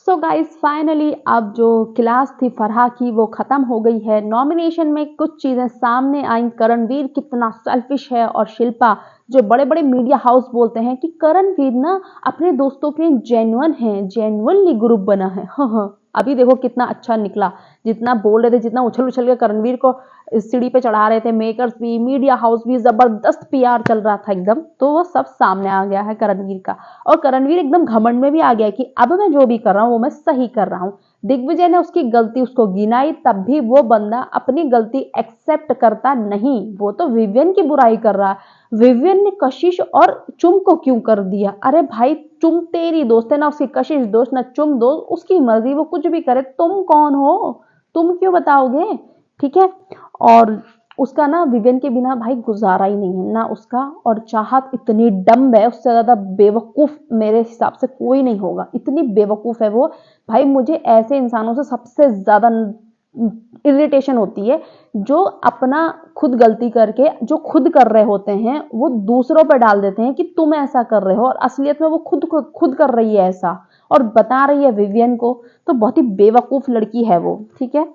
So guys finally अब जो class थी फरहा की वो खत्म हो गई है। नॉमिनेशन में कुछ चीजें सामने आई। करणवीर कितना सेल्फिश है और शिल्पा जो बड़े बड़े मीडिया हाउस बोलते हैं कि करणवीर ना अपने दोस्तों के जेन्युइन है, जेन्युइनली ग्रुप बना है। हाँ, अभी देखो कितना अच्छा निकला। जितना बोल रहे थे, जितना उछल उछल के करणवीर को सीढ़ी पे चढ़ा रहे थे, मेकर्स भी, मीडिया हाउस भी, जबरदस्त पीआर चल रहा था एकदम, तो वो सब सामने आ गया है करणवीर का। और करणवीर एकदम घमंड में भी आ गया कि अब मैं जो भी कर रहा हूँ वो मैं सही कर रहा हूँ। दिग्विजय ने उसकी गलती उसको गिनाई, तब भी वो बंदा अपनी गलती एक्सेप्ट करता नहीं। वो तो विवियन की बुराई कर रहा है। विवियन ने कशिश और चुम को क्यों कर दिया? अरे भाई, चुम तेरी दोस्त है ना, उसकी कशिश दोस्त ना चुम दोस्त, उसकी मर्जी, वो कुछ भी करे, तुम कौन हो? तुम क्यों बताओगे? ठीक है। और उसका ना विवियन के बिना भाई गुजारा ही नहीं है ना उसका। और चाहत इतनी डम्ब है, उससे ज्यादा बेवकूफ मेरे हिसाब से कोई नहीं होगा। इतनी बेवकूफ है वो। भाई मुझे ऐसे इंसानों से सबसे ज्यादा इरिटेशन होती है जो अपना खुद गलती करके जो खुद कर रहे होते हैं वो दूसरों पर डाल देते हैं कि तुम ऐसा कर रहे हो, और असलियत में वो खुद कर रही है ऐसा और बता रही है विवियन को। तो बहुत ही बेवकूफ लड़की है वो। ठीक है।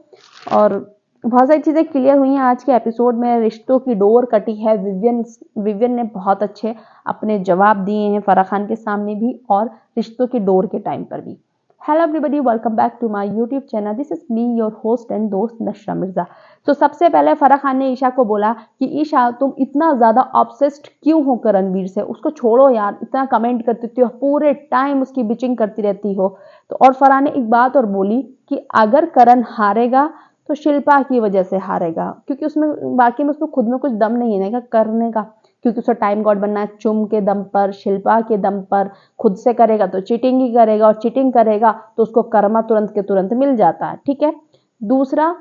और बहुत सारी चीजें क्लियर हुई हैं आज के एपिसोड में। रिश्तों की डोर कटी है। विवियन ने बहुत अच्छे अपने जवाब दिए हैं फराह खान के सामने भी और रिश्तों की डोर के टाइम पर भी। Hello everybody, welcome back to my YouTube channel. This is me your host and दोस्त नशरा मिर्जा। तो सबसे पहले फराह खान ने ईशा को बोला कि ईशा तुम इतना ज्यादा ऑब्सेस्ड क्यों हो रणवीर से? उसको छोड़ो यार, इतना कमेंट करती हो, पूरे टाइम उसकी बिचिंग करती रहती हो। तो और फराह ने एक बात और बोली कि अगर करण हारेगा तो शिल्पा की वजह से हारेगा, क्योंकि उसमें बाकी में उसमें खुद में कुछ दम नहीं है ना करने का, क्योंकि उसे टाइम गॉड बनना है। चुम के दम पर, शिल्पा के दम पर खुद से करेगा तो चीटिंग ही करेगा, और चीटिंग करेगा तो उसको कर्मा तुरंत के तुरंत मिल जाता है। ठीक है। दूसरा,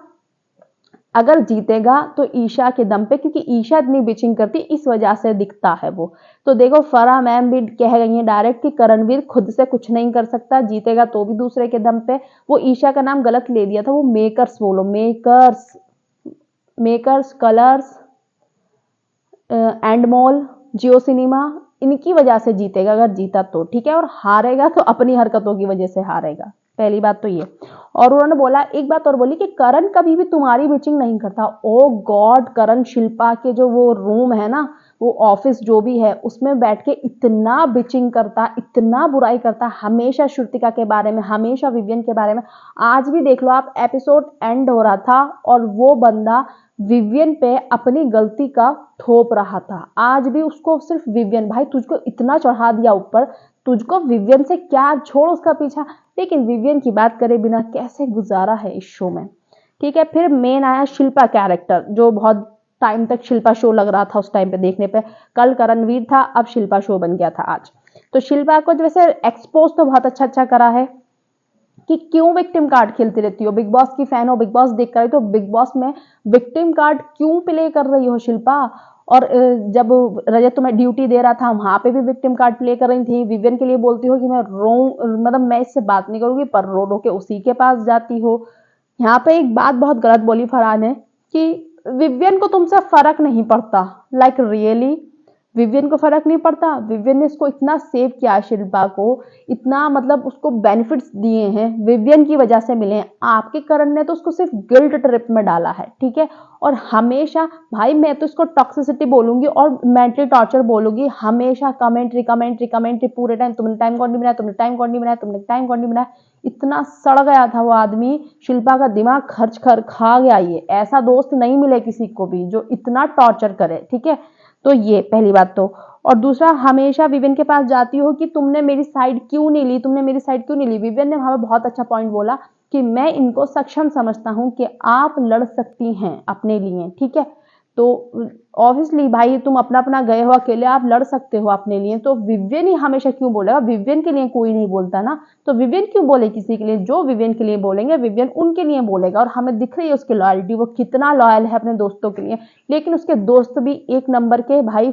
अगर जीतेगा तो ईशा के दम पे, क्योंकि ईशा इतनी बिचिंग करती इस वजह से दिखता है वो। तो देखो फराह मैम भी कह गई है डायरेक्ट कि करणवीर खुद से कुछ नहीं कर सकता, जीतेगा तो भी दूसरे के दम पे। वो ईशा का नाम गलत ले लिया था, वो मेकर्स बोलो, makers, makers, colours, and mall, Jio cinema, इनकी वजह से जीतेगा अगर जीता तो। ठीक है। और हारेगा तो अपनी हरकतों की वजह से हारेगा। पहली बात तो ये। और उन्होंने बोला, एक बात और बोली कि करण कभी भी तुम्हारी बिचिंग नहीं करता। ओ गॉड, करण शिल्पा के जो वो रूम है ना, वो ऑफिस जो भी है, उसमें बैठ के इतना बिचिंग करता, इतना बुराई करता, हमेशा श्रुतिका के बारे में, हमेशा विवियन के बारे में। आज भी देख लो आप, एपिसोड एंड हो रहा था और वो बंदा विवियन पे अपनी गलती का थोप रहा था। आज भी उसको सिर्फ विवियन, भाई तुझको इतना चढ़ा दिया ऊपर, तुझको विवियन से क्या, छोड़ उसका पीछा। लेकिन विवियन की बात करे बिना कैसे गुजारा है इस शो में। ठीक है। फिर मेन आया शिल्पा कैरेक्टर, जो बहुत टाइम तक शिल्पा शो लग रहा था उस टाइम पे देखने पे। कल करणवीर था, अब शिल्पा शो बन गया था आज। तो शिल्पा को वैसे एक्सपोज तो बहुत अच्छा अच्छा करा है कि क्यों विक्टिम कार्ड खेलती रहती हो, बिग बॉस की फैन हो, बिग बॉस देख कर, तो बिग बॉस में विक्टिम कार्ड क्यों प्ले कर रही हो शिल्पा? और जब रजत तुम्हें ड्यूटी दे रहा था वहां पे भी विक्टिम कार्ड प्ले कर रही थी। विवियन के लिए बोलती हो कि मैं रो, मतलब मैं इससे बात नहीं करूंगी, पर रो रो के उसी के पास जाती हो। यहाँ पे एक बात बहुत गलत बोली फरहान ने कि विवियन को तुमसे फर्क नहीं पड़ता। लाइक रियली, विवियन को फर्क नहीं पड़ता? विवियन ने इसको इतना सेव किया, शिल्पा को इतना, मतलब उसको बेनिफिट्स दिए हैं, विवियन की वजह से मिले हैं। आपके करण ने तो उसको सिर्फ गिल्ट ट्रिप में डाला है। ठीक है। और हमेशा, भाई मैं तो इसको टॉक्सिसिटी बोलूंगी और मेंटली टॉर्चर बोलूंगी। हमेशा कमेंट्री कमेंट्री कमेंट्री पूरे टाइम, तुमने टाइम कौन नहीं बनाया, तुमने टाइम कौन नहीं बनाया, तुमने टाइम कौन नहीं बनाया। इतना सड़ गया था वो आदमी, शिल्पा का दिमाग खर्च कर खा गया। ये ऐसा दोस्त नहीं मिले किसी को भी जो इतना टॉर्चर करे। ठीक है। तो ये पहली बात तो। और दूसरा, हमेशा विवियन के पास जाती हो कि तुमने मेरी साइड क्यों नहीं ली, तुमने मेरी साइड क्यों नहीं ली। विवियन ने हमें बहुत अच्छा पॉइंट बोला कि मैं इनको सक्षम समझता हूं कि आप लड़ सकती हैं अपने लिए। ठीक है। तो ऑब्वियसली भाई, तुम अपना अपना गए हो अकेले, आप लड़ सकते हो अपने लिए, तो विवियन ही हमेशा क्यों बोलेगा? विवियन के लिए कोई नहीं बोलता ना, तो विवियन क्यों बोले किसी के लिए? जो विवियन के लिए बोलेंगे विवियन उनके लिए बोलेगा। और हमें दिख रही है उसकी लॉयल्टी, वो कितना लॉयल है अपने दोस्तों के लिए। लेकिन उसके दोस्त भी एक नंबर के भाई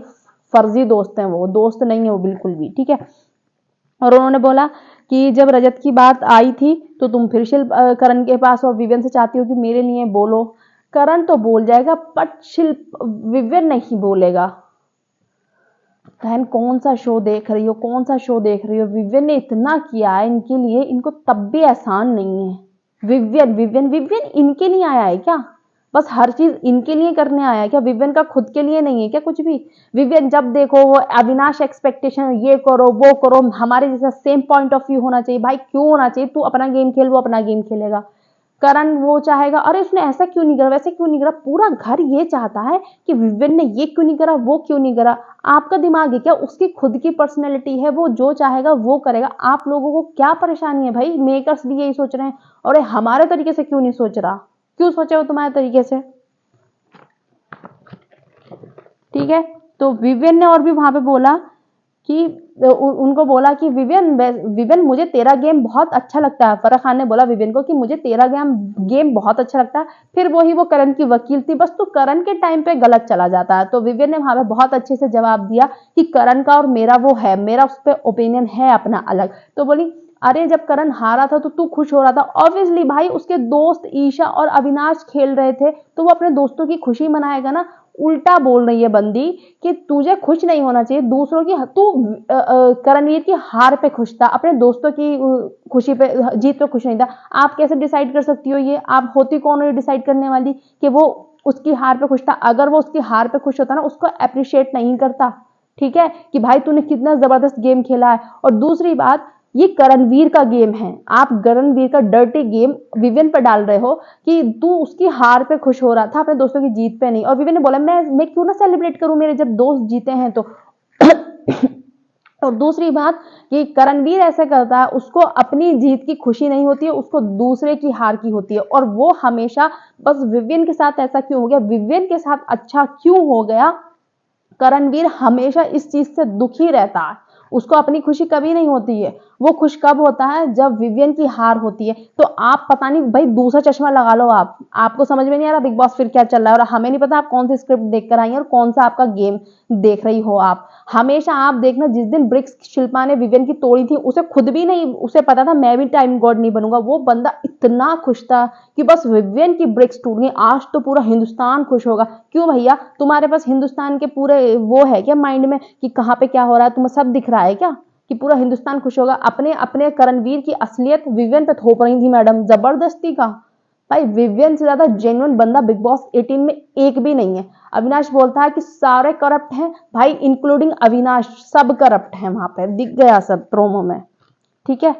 फर्जी दोस्त हैं, वो दोस्त नहीं है वो बिल्कुल भी। ठीक है। और उन्होंने बोला कि जब रजत की बात आई थी तो तुम फिर करण के पास और विवियन से चाहती हो कि मेरे लिए बोलो। करण तो बोल जाएगा बट विवियन नहीं बोलेगा। बहन कौन सा शो देख रही हो, कौन सा शो देख रही हो? विवियन ने इतना किया है इनके लिए, इनको तब भी एहसान नहीं है। विवियन विवियन विवियन इनके लिए आया है क्या? बस हर चीज इनके लिए करने आया है क्या? विवियन का खुद के लिए नहीं है क्या कुछ भी? विवियन जब देखो वो अविनाश एक्सपेक्टेशन, ये करो वो करो, हमारे जैसा सेम पॉइंट ऑफ व्यू होना चाहिए। भाई क्यों होना चाहिए? तू अपना गेम खेल, वो अपना गेम खेलेगा। करण वो चाहेगा अरे उसने ऐसा क्यों नहीं करा, वैसे क्यों नहीं करा, पूरा घर ये चाहता है कि विवियन ने ये क्यों नहीं करा, वो क्यों नहीं करा। आपका दिमाग है क्या? उसकी खुद की पर्सनैलिटी है, वो जो चाहेगा वो करेगा। आप लोगों को क्या परेशानी है भाई? मेकर्स भी यही सोच रहे हैं, और हमारे तरीके से क्यों नहीं सोच रहा? क्यों सोचे हो तुम्हारे तरीके से? ठीक है, तो विवियन ने और भी वहां पे बोला कि उनको बोला कि विवियन विवियन मुझे तेरा गेम बहुत अच्छा लगता है। फराह खान ने बोला विवियन को कि मुझे तेरा गेम बहुत अच्छा लगता है। फिर वही वो करण की वकील थी, बस तू करण के टाइम पे गलत चला जाता है। तो विवियन ने वहां पे बहुत अच्छे से जवाब दिया कि करण का और मेरा वो है, मेरा उस पर ओपिनियन है अपना अलग। तो बोली अरे जब करण हारा था तो तू खुश हो रहा था। ऑब्वियसली भाई उसके दोस्त ईशा और अविनाश खेल रहे थे, तो वो अपने दोस्तों की खुशी मनाएगा ना। उल्टा बोल रही है बंदी कि तुझे खुश नहीं होना चाहिए दूसरों की, तू करणवीर की हार पे खुश था, अपने दोस्तों की खुशी पे, जीत पे खुश नहीं था। आप कैसे डिसाइड कर सकती हो? ये आप होती कौन हो डिसाइड करने वाली कि वो उसकी हार पे खुश था? अगर वो उसकी हार पे खुश होता ना, उसको अप्रिशिएट नहीं करता। ठीक है कि भाई तूने कितना जबरदस्त गेम खेला है। और दूसरी बात, ये करणवीर का गेम है, आप करणवीर का डर्टी गेम विवियन पर डाल रहे हो कि तू उसकी हार पे खुश हो रहा था, अपने दोस्तों की जीत पे नहीं। और विवियन ने बोला मैं क्यों ना सेलिब्रेट करूं, मेरे जब दोस्त जीते हैं तो। और दूसरी बात कि करणवीर ऐसे करता है, उसको अपनी जीत की खुशी नहीं होती है, उसको दूसरे की हार की होती है। और वो हमेशा, बस विवियन के साथ ऐसा क्यों हो गया, विवियन के साथ अच्छा क्यों हो गया, करणवीर हमेशा इस चीज से दुखी रहता है। उसको अपनी खुशी कभी नहीं होती है। वो खुश कब होता है? जब विवियन की हार होती है। तो आप पता नहीं भाई, दूसरा चश्मा लगा लो आप, आपको समझ में नहीं आ रहा बिग बॉस फिर क्या चल रहा है, और हमें नहीं पता आप कौन सी स्क्रिप्ट देख कर आई हैं और कौन सा आपका गेम देख रही हो। आप हमेशा आप देखना, जिस दिन ब्रिक्स शिल्पा ने विवियन की तोड़ी थी, उसे खुद भी नहीं, उसे पता था मैं भी टाइम गॉड नहीं बनूंगा। वो बंदा इतना खुश था कि बस विवियन की ब्रिक्स टूट गई, आज तो पूरा हिंदुस्तान खुश होगा। क्यों भैया, तुम्हारे पास हिंदुस्तान के पूरे वो है क्या माइंड में कि कहाँ पे क्या हो रहा है, तुम्हें सब दिख रहा है क्या कि पूरा हिंदुस्तान खुश होगा? अपने अपने करणवीर की असलियत विवियन पे थोप रही थी मैडम, जबरदस्ती का। भाई विवियन से ज्यादा जेन्युइन बंदा बिग बॉस 18 में एक भी नहीं है। अविनाश बोलता है कि सारे करप्ट हैं, भाई इंक्लूडिंग अविनाश, सब करप्ट हैं, वहां पे दिख गया सब प्रोमो में। ठीक है,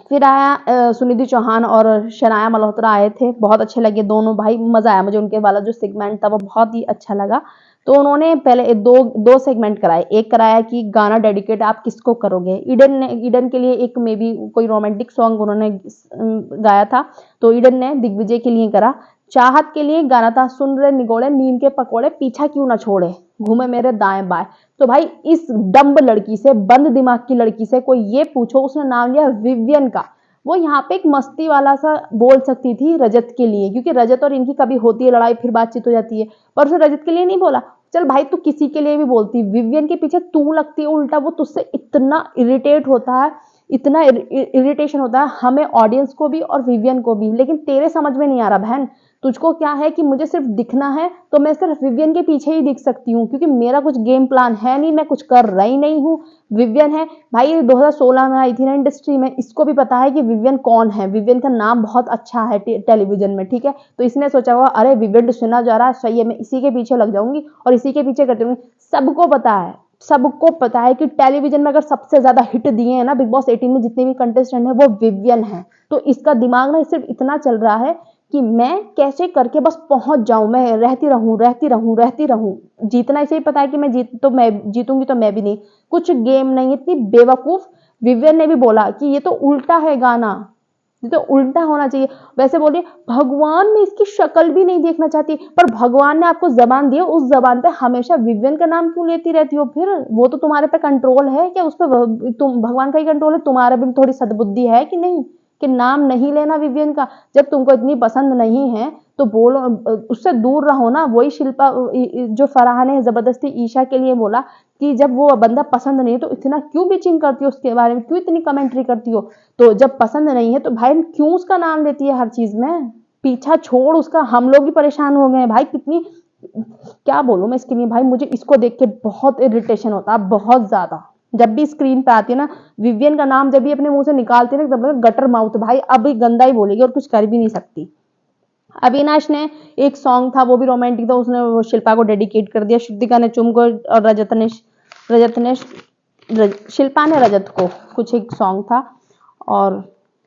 फिर आया सुनिधि चौहान और शनाया मल्होत्रा आए थे, बहुत अच्छे लगे दोनों भाई, मजा आया मुझे, उनके वाला जो सेगमेंट था वो बहुत ही अच्छा लगा। तो उन्होंने पहले दो सेगमेंट कराए। एक कराया कि गाना डेडिकेट आप किसको करोगे, ईडन के लिए एक मे बी कोई रोमांटिक सॉन्ग उन्होंने गाया था, तो ईडन ने दिग्विजय के लिए करा। चाहत के लिए गाना था, सुन रहे निगोड़े नीम के पकोड़े पीछा क्यों ना छोड़े, घूमे मेरे दाएं बाएं। तो भाई इस डम्ब लड़की से, बंद दिमाग की लड़की से कोई ये पूछो, उसने नाम लिया विवियन का। वो यहाँ पे एक मस्ती वाला सा बोल सकती थी रजत के लिए, क्योंकि रजत और इनकी कभी होती है लड़ाई, फिर बातचीत हो जाती है, पर उसने रजत के लिए नहीं बोला। चल भाई तू किसी के लिए भी बोलती, विवियन के पीछे तू लगती है उल्टा, वो तुझसे इतना इरिटेट होता है, इतना इरिटेशन होता है हमें ऑडियंस को भी और विवियन को भी। लेकिन तेरे समझ में नहीं आ रहा बहन, तुझको क्या है कि मुझे सिर्फ दिखना है, तो मैं सिर्फ विवियन के पीछे ही दिख सकती हूँ, क्योंकि मेरा कुछ गेम प्लान है नहीं, मैं कुछ कर रही नहीं हूँ। विवियन है भाई, ये 2016 में आई थी ना इंडस्ट्री में, इसको भी पता है कि विवियन कौन है, विवियन का नाम बहुत अच्छा है टेलीविजन में। ठीक है, तो इसने सोचा होगा अरे विवियन सुना जा रहा है, सही है, मैं इसी के पीछे लग जाऊंगी और इसी के पीछे करती हूँ। सबको पता है, सबको पता है कि टेलीविजन में अगर सबसे ज्यादा हिट दिए हैं ना बिग बॉस 18 में, जितने भी कंटेस्टेंट हैं वो विवियन है। तो इसका दिमाग ना सिर्फ इतना चल रहा है कि मैं कैसे करके बस पहुंच जाऊं, मैं रहती रहूं रहती रहूं रहती रहूं। जीतना इसे ही पता है कि मैं जीतूंगी तो मैं भी नहीं, कुछ गेम नहीं, इतनी बेवकूफ। विवियन ने भी बोला कि ये तो उल्टा है गाना, ये तो उल्टा होना चाहिए। वैसे बोलिए भगवान में इसकी शक्ल भी नहीं देखना चाहती, पर भगवान ने आपको जबान दी है, उस जबान पे हमेशा विवियन का नाम क्यों लेती रहती हो? फिर वो तो तुम्हारे पे कंट्रोल है क्या? उस पर तुम, भगवान का ही कंट्रोल है, तुम्हारे भी थोड़ी सद्बुद्धि है कि नहीं, कि नाम नहीं लेना विवियन का? जब तुमको इतनी पसंद नहीं है तो बोलो, उससे दूर रहो ना। वही शिल्पा, जो फराह ने जबरदस्ती ईशा के लिए बोला कि जब वो बंदा पसंद नहीं है तो इतना क्यों बिचिंग करती हो उसके बारे में, क्यों इतनी कमेंट्री करती हो? तो जब पसंद नहीं है तो भाई क्यों उसका नाम लेती है हर चीज में? पीछा छोड़ उसका, हम लोग ही परेशान हो गए हैं भाई। कितनी क्या बोलूं मैं इसके लिए भाई, मुझे इसको देख के बहुत इरिटेशन होता है, बहुत ज्यादा। जब भी स्क्रीन पे आती है ना विवियन का नाम, जब भी अपने मुंह से निकालती है ना तब लगता है गटर माउथ भाई, अभी गंदा ही बोलेगी और कुछ कर भी नहीं सकती। अविनाश ने एक सॉन्ग था वो भी रोमांटिक था, उसने वो शिल्पा को डेडिकेट कर दिया। श्रुतिका ने चुम को और रजत ने शिल्पा ने रजत को कुछ एक सॉन्ग था। और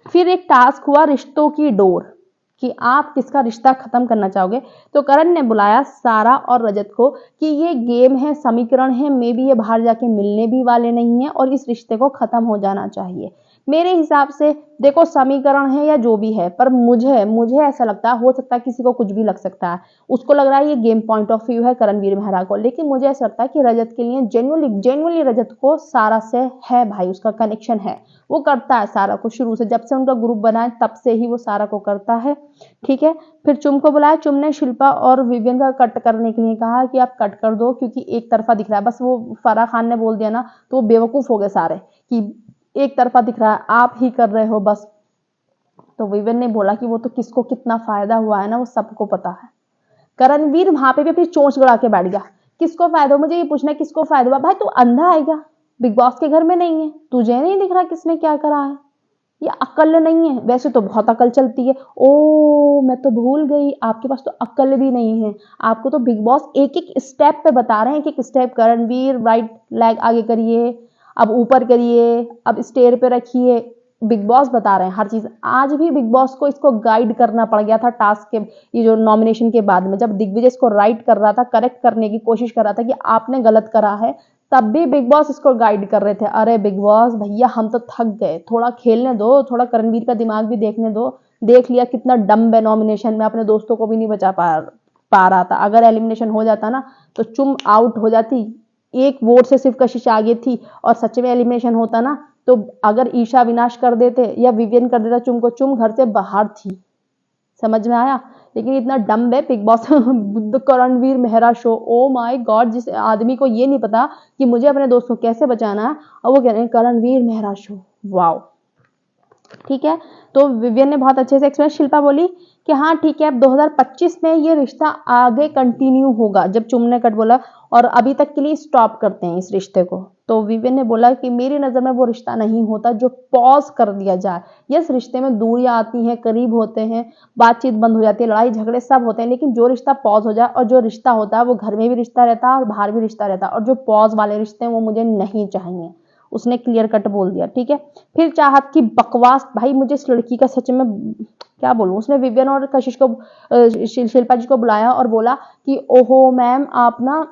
फिर एक टास्क हुआ रिश्तों की डोर, कि आप किसका रिश्ता खत्म करना चाहोगे। तो करण ने बुलाया सारा और रजत को कि ये गेम है, समीकरण है, मे बी ये बाहर जाके मिलने भी वाले नहीं है और इस रिश्ते को खत्म हो जाना चाहिए। मेरे हिसाब से देखो समीकरण है या जो भी है, पर मुझे मुझे ऐसा लगता है, हो सकता है किसी को कुछ भी लग सकता है, उसको लग रहा है ये गेम पॉइंट ऑफ व्यू है करणवीर मेहरा को, लेकिन मुझे ऐसा लगता है कि रजत के लिए जेन्युइनली रजत को सारा से है भाई, उसका कनेक्शन है, वो करता है सारा को शुरू से, जब से उनका ग्रुप बना है तब से ही वो सारा को करता है। ठीक है, फिर चुम को बुलाया, चुम ने शिल्पा और विवियन का कट करने के लिए कहा कि आप कट कर दो क्योंकि एक तरफा दिख रहा है, बस वो फराह खान ने बोल दिया ना तो वो बेवकूफ हो गए सारे कि एक तरफा दिख रहा है, आप ही कर रहे हो बस। तो विवियन ने बोला कि वो तो किसको कितना फायदा हुआ है ना वो सबको पता है। करणवीर वहां पे भी अपनी चोंच गड़ा के बैठ गया, किसको फायदा हुआ, मुझे ये पूछना है किसको फायदा हुआ। भाई तू अंधा है क्या, बिग बॉस के घर में नहीं है, तुझे नहीं दिख रहा किसने क्या करा है, ये अक्ल नहीं है, वैसे तो बहुत अक्ल चलती है। ओ मैं तो भूल गई, आपके पास तो अक्ल भी नहीं है, आपको तो बिग बॉस एक एक स्टेप पे बता रहे हैं, एक एक स्टेप, करणवीर राइट लेग आगे करिए, अब ऊपर करिए, अब स्टेयर पे रखिए, बिग बॉस बता रहे हैं हर चीज। आज भी बिग बॉस को इसको गाइड करना पड़ गया था टास्क के, ये जो नॉमिनेशन के बाद में जब दिग्विजय इसको राइट कर रहा था, करेक्ट करने की कोशिश कर रहा था कि आपने गलत करा है, तब भी बिग बॉस इसको गाइड कर रहे थे। अरे बिग बॉस भैया हम तो थक गए, थोड़ा खेलने दो, थोड़ा करणवीर का दिमाग भी देखने दो, देख लिया कितना डम्ब है नॉमिनेशन में, अपने दोस्तों को भी नहीं बचा पा रहा था। अगर एलिमिनेशन हो जाता ना तो चुम आउट हो जाती, एक वोट से सिर्फ कशिश आगे थी, और सच में एलिमिनेशन होता ना तो अगर ईशा विनाश कर देते या विवियन कर देता चुम को, चुम घर से बाहर थी, समझ में आया। लेकिन इतना डम्ब है Bigg Boss Karanveer Mehra show, oh my God, जिस आदमी को ये नहीं पता कि मुझे अपने दोस्त को कैसे बचाना है और वो कह रहे हैं करणवीर मेहरा शो, वाओ। ठीक है, तो विवियन ने बहुत अच्छे से एक्सप्लेन, शिल्पा बोली कि हाँ ठीक है अब 2025 में ये रिश्ता आगे कंटिन्यू होगा, जब चुम ने कट बोला, और अभी तक के लिए स्टॉप करते हैं इस रिश्ते को। तो विवियन ने बोला कि मेरी नजर में वो रिश्ता नहीं होता जो पॉज कर दिया जाए। यस रिश्ते में दूरियां आती हैं, करीब होते हैं, बातचीत बंद हो जाती है, लड़ाई झगड़े सब होते हैं, लेकिन जो रिश्ता पॉज हो जाए, और जो रिश्ता होता है वो घर में भी रिश्ता रहता है और बाहर भी रिश्ता रहता है, और जो पॉज वाले रिश्ते हैं वो मुझे नहीं चाहिए, उसने क्लियर कट बोल दिया। ठीक है, फिर चाहत की बकवास, भाई मुझे इस लड़की का सच में क्या बोलूं, उसने विवियन और कशिश को शिल्पा जी को बुलाया और बोला कि ओहो मैम आप ना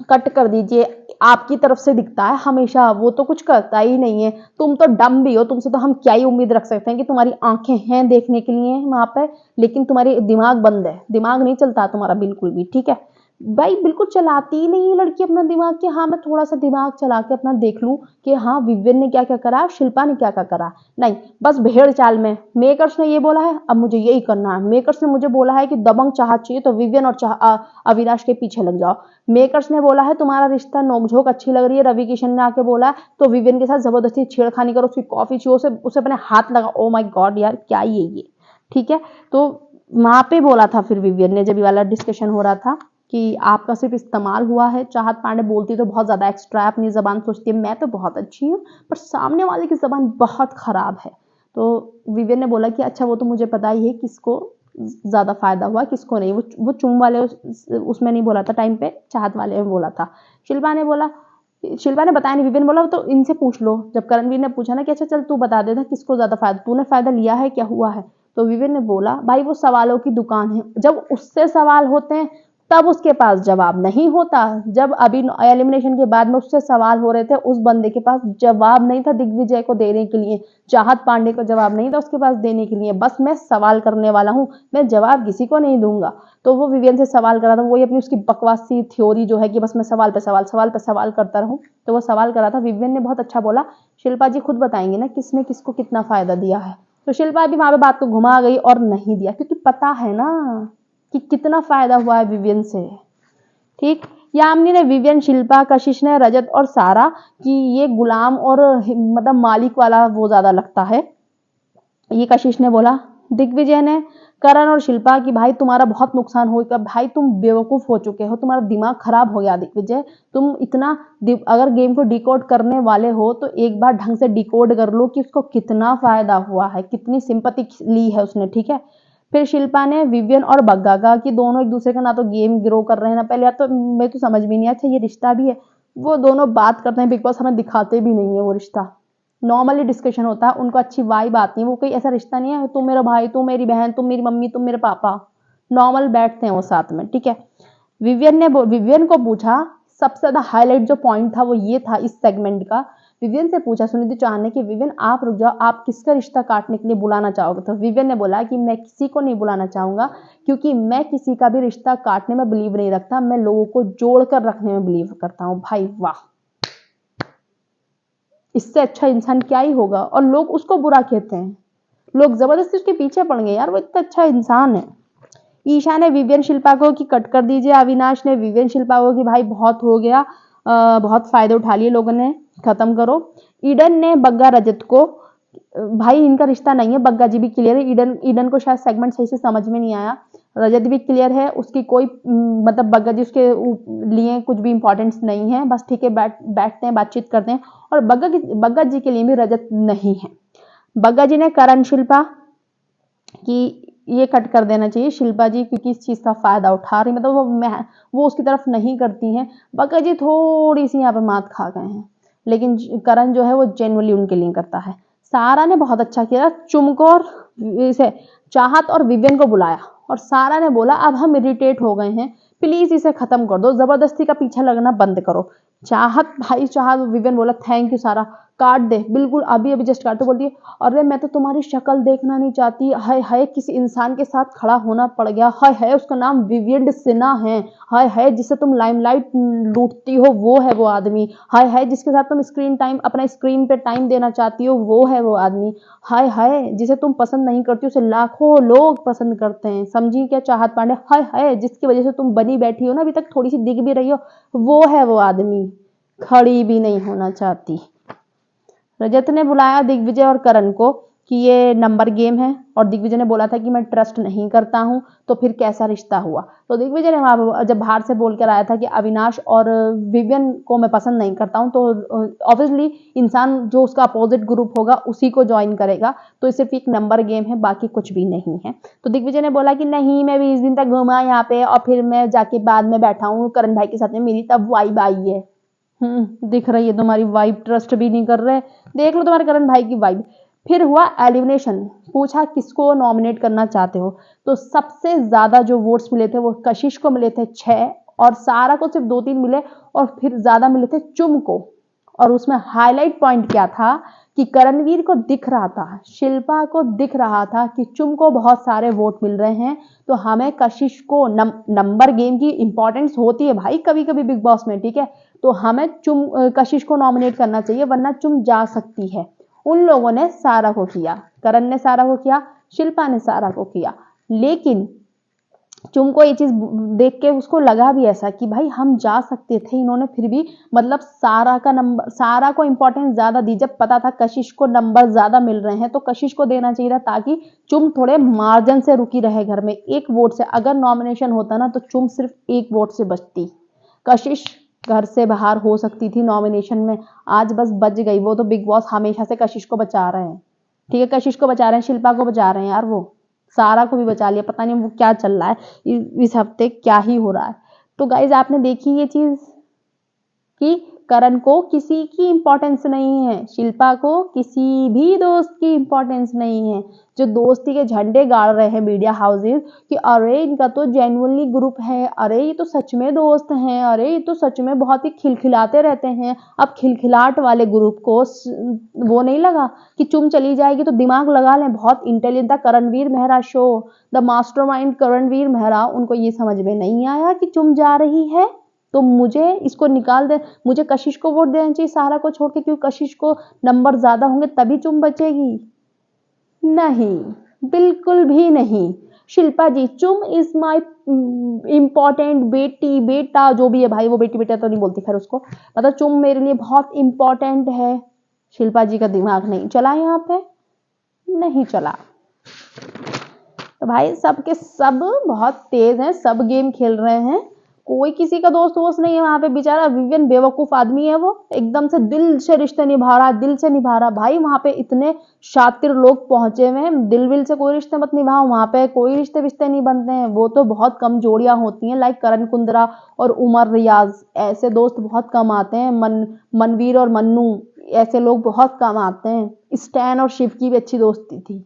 कट कर दीजिए, आपकी तरफ से दिखता है हमेशा, वो तो कुछ करता ही नहीं है, तुम तो डम भी हो, तुमसे तो हम क्या ही उम्मीद रख सकते हैं कि तुम्हारी आंखें हैं देखने के लिए वहां पे, लेकिन तुम्हारी दिमाग बंद है, दिमाग नहीं चलता तुम्हारा बिल्कुल भी। ठीक है भाई, बिल्कुल चलाती ही नहीं है लड़की अपना दिमाग कि हाँ मैं थोड़ा सा दिमाग चला के अपना देख लूं कि हाँ विवियन ने क्या क्या करा, शिल्पा ने क्या क्या करा, नहीं बस भेड़ चाल में। मेकर्स ने ये बोला है अब मुझे यही करना है, मेकर्स ने मुझे बोला है कि दबंग चाहत चाहिए तो विवियन और अविनाश के पीछे लग जाओ, मेकर्स ने बोला है तुम्हारा रिश्ता नोकझोंक अच्छी लग रही है, रवि किशन ने आके बोला तो विवियन के साथ जबरदस्ती छेड़खानी करो, उसकी कॉफी चाहिए, उसे अपने हाथ लगा, ओ माय गॉड यार क्या ये। ठीक है, तो वहां पे बोला था फिर विवियन ने, जब ये वाला डिस्कशन हो रहा था कि आपका सिर्फ इस्तेमाल हुआ है। चाहत पांडे बोलती तो बहुत ज्यादा एक्स्ट्रा है, अपनी जबान सोचती है मैं तो बहुत अच्छी हूँ, पर सामने वाले की जबान बहुत खराब है। तो विवियन ने बोला कि अच्छा वो तो मुझे पता ही है किसको ज्यादा फायदा हुआ किसको नहीं, वो चुम वाले उसमें नहीं बोला था टाइम पे, चाहत वाले में बोला था। शिल्पा ने बताया नहीं, विवियन बोला तो इनसे पूछ लो। जब करणवीर ने पूछा ना कि अच्छा चल तू बता देता किसको ज्यादा फायदा, तूने फायदा लिया है क्या हुआ है, तो विवियन ने बोला भाई वो सवालों की दुकान है, जब उससे सवाल होते हैं तब उसके पास जवाब नहीं होता। जब अभी एलिमिनेशन के बाद में उससे सवाल हो रहे थे, उस बंदे के पास जवाब नहीं था दिग्विजय को देने के लिए, चाहत पांडे को जवाब नहीं था उसके पास देने के लिए, बस मैं सवाल करने वाला हूं, मैं जवाब किसी को नहीं दूंगा। तो वो विवियन से सवाल करा था, वही अपनी उसकी बकवासी थ्योरी जो है कि बस मैं सवाल पे सवाल करता रहूं, तो वो सवाल करा था। विवियन ने बहुत अच्छा बोला, शिल्पा जी खुद बताएंगे ना किसने किसको कितना फायदा दिया है। तो शिल्पा भी वहां पे बात को घुमा गई और नहीं दिया, क्योंकि पता है ना कि कितना फायदा हुआ है विवियन से। ठीक, यामिनी ने विवियन, शिल्पा, कशिश ने रजत और सारा कि ये गुलाम और मतलब मालिक वाला वो ज्यादा लगता है, ये कशिश ने बोला दिग्विजय ने करण और शिल्पा की भाई तुम्हारा बहुत नुकसान हो गया, भाई तुम बेवकूफ हो चुके हो, तुम्हारा दिमाग खराब हो गया दिग्विजय, तुम इतना अगर गेम को डिकोड करने वाले हो तो एक बार ढंग से डिकोड कर लो कि उसको कितना फायदा हुआ है, कितनी सिंपैथी ली है उसने, ठीक है। फिर शिल्पा ने विवियन और बग्गा का कि दोनों एक दूसरे का ना तो गेम ग्रो कर रहे हैं ना, पहले यार तो मैं तो समझ भी नहीं, अच्छा ये रिश्ता भी है, वो दोनों बात करते हैं, बिग बॉस हमें दिखाते भी नहीं है वो रिश्ता, नॉर्मली डिस्कशन होता है, उनको अच्छी वाइब आती है, वो कोई ऐसा रिश्ता नहीं है तुम मेरा भाई, तुम मेरी बहन, तुम मेरी मम्मी, तुम मेरे पापा, नॉर्मल बैठते हैं वो साथ में, ठीक है। विवियन को पूछा, सबसे ज्यादा हाईलाइट जो पॉइंट था वो ये था इस सेगमेंट का, विवियन से पूछा सुनिधि चौहान ने कि विवियन आप रुक जाओ, आप किसका रिश्ता काटने के लिए बुलाना चाहोगे, तो विवियन ने बोला कि मैं किसी को नहीं बुलाना चाहूंगा, क्योंकि मैं किसी का भी रिश्ता काटने में बिलीव नहीं रखता, मैं लोगों को जोड़कर रखने में बिलीव करता हूँ। भाई वाह, इससे अच्छा इंसान क्या ही होगा, और लोग उसको बुरा कहते हैं, लोग जबरदस्ती उसके पीछे पड़ गए, यार वो इतना अच्छा इंसान है। ईशा ने विवियन शिल्पा को कि कट कर दीजिए, अविनाश ने विवियन शिल्पा को कि भाई बहुत हो गया, बहुत फायदे उठा लिए लोगों ने, खत्म करो। ईडन ने बग्गा रजत को, भाई इनका रिश्ता नहीं है, बग्गा जी भी क्लियर है, ईडन को शायद सेगमेंट सही से समझ में नहीं आया, रजत भी क्लियर है, उसकी कोई मतलब बग्गा जी उसके लिए कुछ भी इंपॉर्टेंस नहीं है, बस ठीक है बैठते हैं बातचीत करते हैं, और बग्गा जी के लिए भी रजत नहीं है। बग्गा जी ने करण शिल्पा कि ये कट कर देना चाहिए शिल्पा जी, क्योंकि इस चीज का फायदा उठा रही, मतलब वो उसकी तरफ नहीं करती हैं, बग्गा जी थोड़ी सी यहाँ पे मात खा गए हैं, लेकिन करण जो है वो जेन्युइनली उनके लिए करता है। सारा ने बहुत अच्छा किया, चुमको और इसे चाहत और विवियन को बुलाया, और सारा ने बोला अब हम इरिटेट हो गए हैं, प्लीज इसे खत्म कर दो, जबरदस्ती का पीछा लगना बंद करो। चाहत भाई चाहत विवियन बोला थैंक यू सारा, काट दे बिल्कुल, अभी अभी जस्ट काट, तो बोलती है अरे मैं तो तुम्हारी शक्ल देखना नहीं चाहती, हाय हाय किसी इंसान के साथ खड़ा होना पड़ गया, हाय हाय उसका नाम विवियन सिन्हा है, हाय हाय जिसे तुम लाइमलाइट लूटती हो वो है वो आदमी, हाय हाय जिसके साथ तुम स्क्रीन टाइम अपना स्क्रीन पे टाइम देना चाहती हो वो है वो आदमी, हाय हाय जिसे तुम पसंद नहीं करती उसे लाखों लोग पसंद करते हैं, समझी क्या चाहत पांडे, हाय हाय जिसकी वजह से तुम बनी बैठी हो ना, अभी तक थोड़ी सी दिख भी रही हो, वो है वो आदमी, खड़ी भी नहीं होना चाहती। रजत ने बुलाया दिग्विजय और करण को कि ये नंबर गेम है, और दिग्विजय ने बोला था कि मैं ट्रस्ट नहीं करता हूं, तो फिर कैसा रिश्ता हुआ, तो दिग्विजय ने जब बाहर से बोल कर आया था कि अविनाश और विवियन को मैं पसंद नहीं करता हूं, तो ऑब्वियसली इंसान जो उसका अपोजिट ग्रुप होगा उसी को ज्वाइन करेगा, तो ये सिर्फ एक नंबर गेम है, बाकी कुछ भी नहीं है। तो दिग्विजय ने बोला कि नहीं मैं 20 दिन तक घूमा यहाँ पे, और फिर मैं जाके बाद में बैठा हूँ करण भाई के साथ में, मेरी तब वाइब आई है। दिख रही है तुम्हारी वाइब, ट्रस्ट भी नहीं कर रहे, देख लो तुम्हारे करण भाई की वाइब। फिर हुआ एलिमिनेशन, पूछा किसको नॉमिनेट करना चाहते हो, तो सबसे ज्यादा जो वोट्स मिले थे वो कशिश को मिले थे 6, और सारा को सिर्फ 2-3 मिले, और फिर ज्यादा मिले थे चुम को। और उसमें हाईलाइट पॉइंट क्या था कि करणवीर को दिख रहा था, शिल्पा को दिख रहा था कि चुम को बहुत सारे वोट मिल रहे हैं, तो हमें कशिश को नंबर गेम की इंपॉर्टेंस होती है भाई कभी कभी बिग बॉस में, ठीक है, तो हमें कशिश को नॉमिनेट करना चाहिए, वरना चुम जा सकती है। उन लोगों ने सारा को किया, करण ने सारा को किया, शिल्पा ने सारा को किया, लेकिन चुम को ये चीज देख के उसको लगा भी ऐसा कि भाई हम जा सकते थे, इन्होंने फिर भी मतलब सारा को इंपॉर्टेंस ज्यादा दी, जब पता था कशिश को नंबर ज्यादा मिल रहे हैं तो कशिश को देना चाहिए था, ताकि चुम थोड़े मार्जिन से रुकी रहे घर में, 1 वोट से, अगर नॉमिनेशन होता ना तो चुम सिर्फ 1 वोट से बचती, कशिश घर से बाहर हो सकती थी नॉमिनेशन में, आज बस बच गई, वो तो बिग बॉस हमेशा से कशिश को बचा रहे हैं, ठीक है, कशिश को बचा रहे हैं, शिल्पा को बचा रहे हैं यार, वो सारा को भी बचा लिया, पता नहीं वो क्या चल रहा है इस हफ्ते, क्या ही हो रहा है। तो गाइज आपने देखी ये चीज कि करण को किसी की इंपॉर्टेंस नहीं है, शिल्पा को किसी भी दोस्त की इंपॉर्टेंस नहीं है, जो दोस्ती के झंडे गाड़ रहे हैं मीडिया हाउसेस कि अरे इनका तो जेन्युइनली ग्रुप है, अरे ये तो सच में दोस्त हैं, अरे ये तो सच में बहुत ही खिलखिलाते रहते हैं, अब खिलखिलाट वाले ग्रुप को वो नहीं लगा कि चुम चली जाएगी तो दिमाग लगा लें, बहुत इंटेलिजेंट था Karanveer Mehra show, the mastermind Karanveer Mehra, उनको ये समझ में नहीं आया कि चुम जा रही है तो मुझे इसको निकाल दे, मुझे कशिश को वोट देना चाहिए सारा को छोड़ के, क्योंकि कशिश को नंबर ज्यादा होंगे तभी चुम बचेगी, नहीं, बिल्कुल भी नहीं। शिल्पा जी चुम इज माई इंपॉर्टेंट बेटी बेटा, जो भी है भाई, वो बेटी बेटा तो नहीं बोलती खैर उसको, मतलब चुम मेरे लिए बहुत इंपॉर्टेंट है, शिल्पा जी का दिमाग नहीं चला यहाँ पे, नहीं चला। तो भाई सब के सब बहुत तेज हैं, सब गेम खेल रहे हैं, कोई किसी का दोस्त वोस्त नहीं है वहां पे। बेचारा विवियन बेवकूफ आदमी है, वो एकदम से दिल से रिश्ते निभा रहा है, दिल से निभा रहा। भाई वहां पे इतने शातिर लोग पहुंचे हुए हैं, दिल विल से कोई रिश्ते मत निभाओ, वहां पे कोई रिश्ते विश्ते नहीं बनते हैं। वो तो बहुत कम जोड़ियां होती हैं, लाइक करण कुंद्रा और उमर रियाज, ऐसे दोस्त बहुत कम आते हैं। मनवीर और मन्नू, ऐसे लोग बहुत कम आते हैं। स्टैन और शिव की भी अच्छी दोस्ती थी।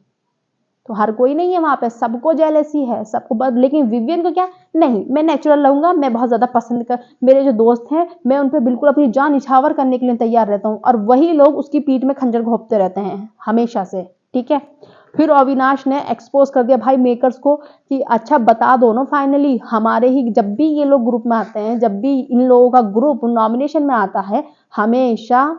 तो हर कोई नहीं है वहां पे, सबको जेलसी है, सबको बस। लेकिन विवियन को क्या, नहीं मैं नेचुरल रहूंगा, मैं बहुत ज्यादा पसंद कर, मेरे जो दोस्त हैं मैं उन पर बिल्कुल अपनी जान निछावर करने के लिए तैयार रहता हूँ, और वही लोग उसकी पीठ में खंजर घोंपते रहते हैं हमेशा से। ठीक है, फिर अविनाश ने एक्सपोज कर दिया भाई मेकर्स को कि अच्छा बता दो ना फाइनली, हमारे ही जब भी ये लोग ग्रुप में आते हैं, जब भी इन लोगों का ग्रुप नॉमिनेशन में आता है, हमेशा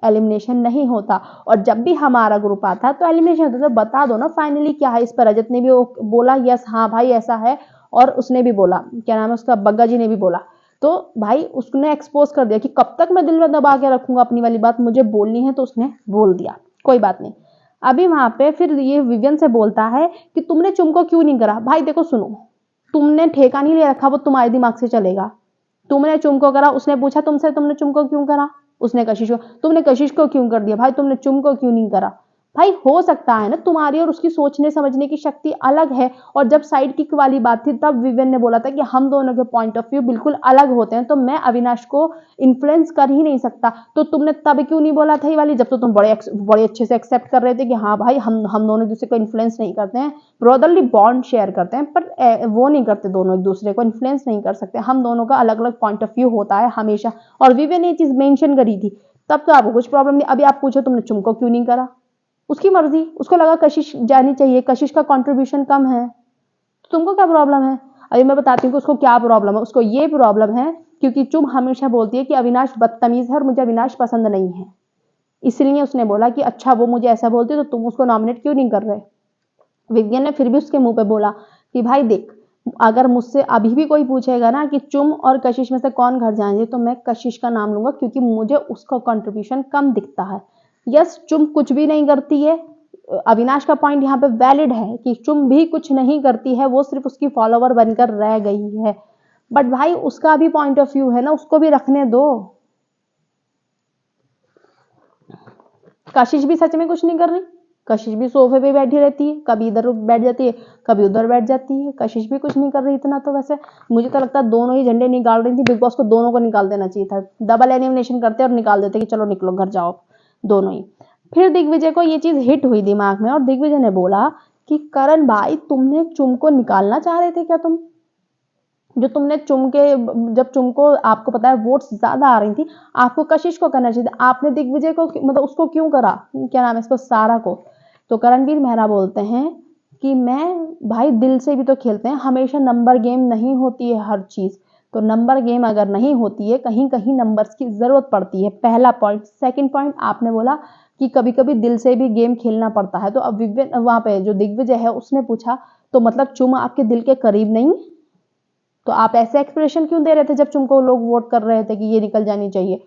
एलिमिनेशन नहीं होता, और जब भी हमारा ग्रुप आता है तो एलिमिनेशन होता है। तो बता दो ना फाइनली क्या है इस पर। रजत ने भी बोला यस हाँ भाई ऐसा है, और उसने भी बोला, क्या नाम है उसका, बग्गा जी ने भी बोला। तो भाई उसने एक्सपोज कर दिया कि कब तक मैं दिल में दबा के रखूंगा अपनी वाली बात, मुझे बोलनी है, तो उसने बोल दिया, कोई बात नहीं। अभी वहां पे फिर ये विवियन से बोलता है कि तुमने चुम को क्यों नहीं करा। भाई देखो सुनो, तुमने ठेका नहीं ले रखा, वो तुम्हारे दिमाग से चलेगा। तुमने चुम को करा, उसने पूछा तुमसे तुमने चुम को क्यों करा, उसने कशिश को, तुमने कशिश को क्यों कर दिया, भाई तुमने चुम को क्यों नहीं करा। भाई हो सकता है ना तुम्हारी और उसकी सोचने समझने की शक्ति अलग है, और जब साइड किक वाली बात थी तब विवेन ने बोला था कि हम दोनों के पॉइंट ऑफ व्यू बिल्कुल अलग होते हैं, तो मैं अविनाश को इन्फ्लुएंस कर ही नहीं सकता। तो तुमने तब क्यों नहीं बोला था ये वाली, जब तो तुम बड़े अच्छे से एक्सेप्ट कर रहे थे कि हाँ भाई हम दोनों एक दूसरे को इन्फ्लुएंस नहीं करते हैं, ब्रदरली बॉन्ड शेयर करते हैं, पर वो नहीं करते, दोनों एक दूसरे को इन्फ्लुएंस नहीं कर सकते, हम दोनों का अलग अलग पॉइंट ऑफ व्यू होता है हमेशा। और विवेन ने ये चीज मेंशन करी थी, तब तो आपको कुछ प्रॉब्लम नहीं। अभी आप पूछो तुमने चुम को क्यों नहीं करा, उसकी मर्जी, उसको लगा कशिश जानी चाहिए, कशिश का कंट्रीब्यूशन कम है, तो तुमको क्या प्रॉब्लम है। अभी मैं बताती हूँ कि उसको क्या प्रॉब्लम है। उसको ये प्रॉब्लम है क्योंकि चुम हमेशा बोलती है कि अविनाश बदतमीज है और मुझे अविनाश पसंद नहीं है, इसलिए उसने बोला कि अच्छा वो मुझे ऐसा बोलती है तो तुम उसको नॉमिनेट क्यों नहीं कर रहे। विवियन ने फिर भी उसके मुंह पे बोला कि भाई देख, अगर मुझसे अभी भी कोई पूछेगा ना कि चुम और कशिश में से कौन घर जाएंगे, तो मैं कशिश का नाम लूंगा, क्योंकि मुझे उसका कंट्रीब्यूशन कम दिखता है। यस चुम कुछ भी नहीं करती है, अविनाश का पॉइंट यहाँ पे वैलिड है कि चुम भी कुछ नहीं करती है, वो सिर्फ उसकी फॉलोवर बनकर रह गई है। बट भाई उसका भी पॉइंट ऑफ व्यू है ना, उसको भी रखने दो। कशिश भी सच में कुछ नहीं कर रही, कशिश भी सोफे पे बैठी रहती है, कभी इधर बैठ जाती है कभी उधर बैठ जाती है, कशिश भी कुछ नहीं कर रही इतना। तो वैसे मुझे तो लगता है दोनों ही झंडे निकाल रही थी, बिग बॉस को दोनों को निकाल देना चाहिए था, डबल एलिमिनेशन करते और निकाल देते कि चलो निकलो घर जाओ दोनों ही। फिर दिग्विजय को ये चीज हिट हुई दिमाग में, और दिग्विजय ने बोला कि करण भाई तुमने चुम को निकालना चाह रहे थे क्या, तुम जो तुमने चुम के, जब चुम को आपको पता है वोट्स ज्यादा आ रही थी, आपको कशिश को करना चाहिए था, आपने दिग्विजय को मतलब उसको क्यों करा, क्या नाम है इसको, सारा को। तो करणवीर मेहरा बोलते हैं कि मैं भाई दिल से भी तो खेलते हैं, हमेशा नंबर गेम नहीं होती है हर चीज, तो नंबर गेम अगर नहीं होती है, कहीं कहीं नंबर्स की जरूरत पड़ती है, पहला पॉइंट। सेकंड पॉइंट आपने बोला कि कभी कभी दिल से भी गेम खेलना पड़ता है, तो अब विवेन वहां पे जो दिग्विजय है उसने पूछा तो मतलब चुम आपके दिल के करीब नहीं, तो आप ऐसे एक्सप्रेशन क्यों दे रहे थे जब चुम को लोग वोट कर रहे थे कि ये निकल जानी चाहिए।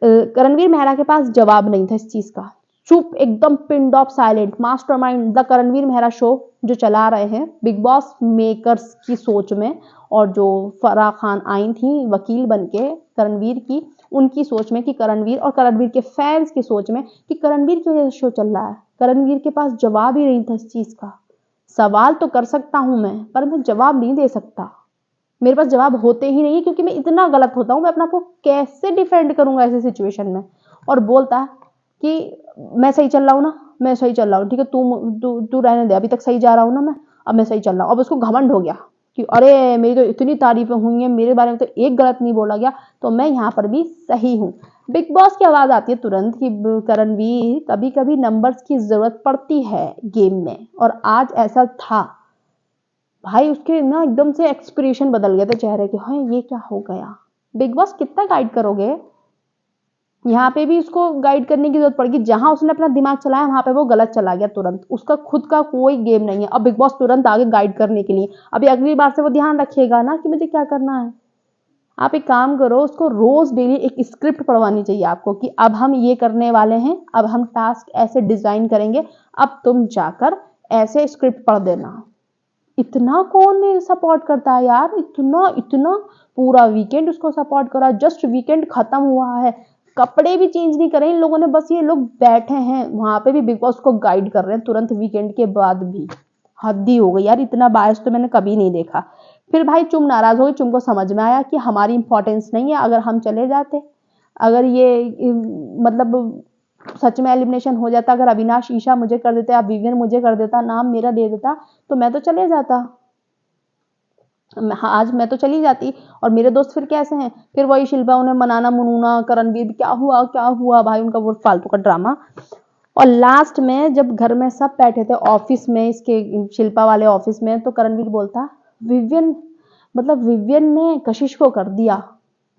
करणवीर मेहरा के पास जवाब नहीं था इस चीज का, चुप एकदम, पिंड of silent, mastermind the Karanveer Mehra show जो चला रहे हैं बिग बॉस मेकर्स की सोच में, और जो फराह खान आई थी वकील बनके करणवीर की, उनकी सोच में कि करणवीर, और करणवीर के फैंस की सोच में कि करणवीर की वजह से शो चल रहा है। करणवीर के पास जवाब ही नहीं था इस चीज का। सवाल तो कर सकता हूं मैं, पर मैं जवाब नहीं दे सकता, मेरे पास जवाब होते ही नहीं है, क्योंकि मैं इतना गलत होता हूं, मैं अपने आप को कैसे डिफेंड करूंगा ऐसी सिचुएशन में। और बोलता है कि मैं सही चल रहा हूं ना, मैं सही चल रहा हूं, ठीक है तू रहने दे, अभी तक सही जा रहा हूं ना मैं, अब मैं सही चल रहा हूं। अब उसको घमंड हो गया कि अरे मेरी तो इतनी तारीफें हुई हैं, मेरे बारे में तो एक गलत नहीं बोला गया, तो मैं यहाँ पर भी सही हूँ। बिग बॉस की आवाज आती है तुरंत कि करणवीर कभी कभी नंबर्स की जरूरत पड़ती है गेम में, और आज ऐसा था। भाई उसके ना एकदम से एक्सप्रेशन बदल गए थे चेहरे के, हाँ ये क्या हो गया। बिग बॉस कितना गाइड करोगे, यहाँ पे भी उसको गाइड करने की जरूरत पड़ेगी, जहां उसने अपना दिमाग चलाया वहां पे वो गलत चला गया तुरंत, उसका खुद का कोई गेम नहीं है। अब बिग बॉस तुरंत आगे गाइड करने के लिए, अभी अगली बार से वो ध्यान रखिएगा ना कि मुझे क्या करना है। आप एक काम करो, उसको रोज डेली एक स्क्रिप्ट पढ़वानी चाहिए आपको कि अब हम ये करने वाले हैं, अब हम टास्क ऐसे डिजाइन करेंगे, अब तुम जाकर ऐसे स्क्रिप्ट पढ़ देना। इतना कौन सपोर्ट करता है यार, इतना इतना पूरा वीकेंड उसको सपोर्ट करा, जस्ट वीकेंड खत्म हुआ है, कपड़े भी चेंज नहीं करे इन लोगों ने, बस ये लोग बैठे हैं वहां पे भी बिग बॉस को गाइड कर रहे हैं तुरंत वीकेंड के बाद भी। हद ही हो गई यार, इतना बायस तो मैंने कभी नहीं देखा। फिर भाई चुम नाराज हो गई, चुम को समझ में आया कि हमारी इंपॉर्टेंस नहीं है, अगर हम चले जाते, अगर ये मतलब सच में एलिमिनेशन हो जाता, अगर अविनाश ईशा मुझे कर देते, अब विवियन मुझे कर देता, नाम मेरा दे देता, तो मैं तो चले जाता, आज मैं तो चली जाती। और मेरे दोस्त फिर कैसे हैं, फिर वही शिल्पा उन्हें मनाना मुनूना, करणवीर क्या हुआ भाई, उनका वो फालतू का ड्रामा। और लास्ट में जब घर में सब बैठे थे ऑफिस में, इसके शिल्पा वाले ऑफिस में, तो करणवीर बोलता विवियन, मतलब विवियन ने कशिश को कर दिया।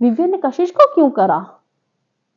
विवियन ने कशिश को क्यों करा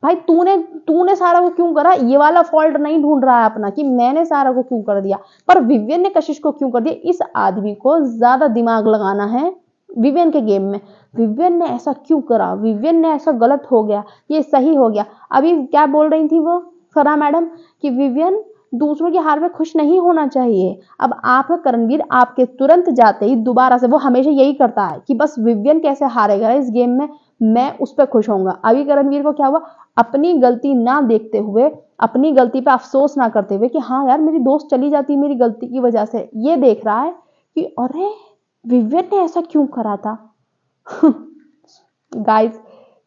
भाई, तूने तूने सारा को क्यों करा, ये वाला फॉल्ट नहीं ढूंढ रहा है अपना कि मैंने सारा को क्यों कर दिया, पर विवियन ने कशिश को क्यों कर दिया। इस आदमी को ज्यादा दिमाग लगाना है विवियन के गेम में, विवियन ने ऐसा क्यों करा, विवियन ने ऐसा गलत हो गया, ये सही हो गया। अभी क्या बोल रही थी वो फरा मैडम कि विवियन दूसरों की हार में खुश नहीं होना चाहिए। अब आप करणवीर, आपके तुरंत जाते ही दोबारा से, वो हमेशा यही करता है कि बस विवियन कैसे हारेगा इस गेम में, मैं उस पर खुश होऊंगा। अभी करणवीर को क्या हुआ, अपनी गलती ना देखते हुए, अपनी गलती पे अफसोस ना करते हुए कि हाँ यार मेरी दोस्त चली जाती मेरी गलती की वजह से, ये देख रहा है कि अरे विवियन ने ऐसा क्यों करा था। गाइस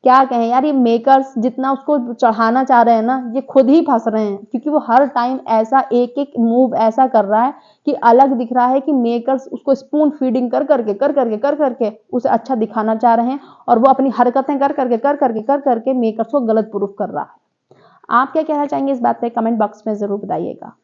क्या कहें यार, ये मेकर्स जितना उसको चढ़ाना चाह रहे हैं ना, ये खुद ही फंस रहे हैं, क्योंकि वो हर टाइम ऐसा एक एक मूव ऐसा कर रहा है कि अलग दिख रहा है कि मेकर्स उसको स्पून फीडिंग कर करके उसे अच्छा दिखाना चाह रहे हैं, और वो अपनी हरकतें कर करके मेकर्स को गलत प्रूफ कर रहा है। आप क्या कहना चाहेंगे इस बात पे, कमेंट बॉक्स में जरूर बताइएगा।